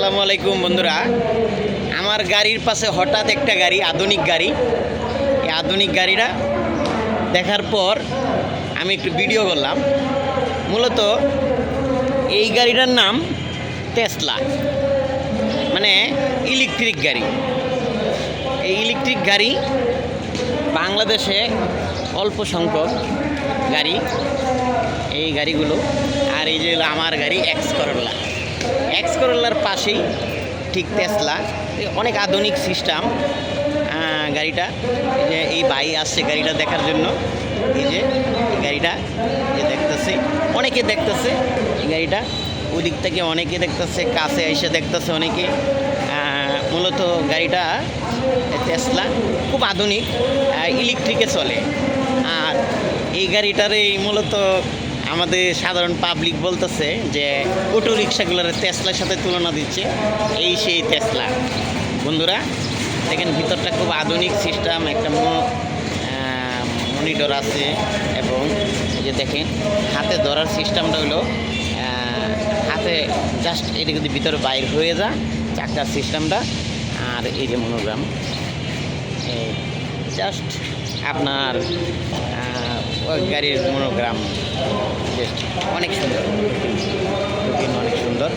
আসসালামু আলাইকুম বন্ধুরা। আমার গাড়ির পাশে হঠাৎ একটা গাড়ি, আধুনিক গাড়ি। এই আধুনিক গাড়িটা দেখার পর আমি একটু ভিডিও করলাম। মূলত এই গাড়িটার নাম টেসলা, মানে ইলেকট্রিক গাড়ি। এই ইলেকট্রিক গাড়ি বাংলাদেশে অল্প সংখ্যক গাড়ি, এই গাড়িগুলো। আর এই যে আমার গাড়ি এক্স করোলার পাশেই ঠিক টেসলা, অনেক আধুনিক সিস্টেম গাড়িটা। এই যে এই ভাই আসছে গাড়িটা দেখার জন্য। এই যে এই গাড়িটা যে দেখতেছে, অনেকে দেখতেছে এই গাড়িটা, ওদিক থেকে অনেকে দেখতেছে, কাছে এসে দেখতেছে অনেকে। মূলত গাড়িটা টেসলা, খুব আধুনিক, ইলেকট্রিকে চলে। আর এই গাড়িটারে মূলত আমাদের সাধারণ পাবলিক বলতেছে যে অটো রিক্সাগুলোর টেসলার সাথে তুলনা দিচ্ছে, এই সেই টেসলা। বন্ধুরা দেখেন, ভিতরটা খুব আধুনিক সিস্টেম, একটা মনিটর আছে। এবং এই যে দেখেন, হাতে ধরার সিস্টেমটা হলো হাতে জাস্ট এটা কিন্তু ভিতরে বাইর হয়ে যা চাকার সিস্টেমটা। আর এই যে মনোগ্রাম, জাস্ট আপনার গাড়ির মনোগ্রাম অনেক সুন্দর, অনেক সুন্দর।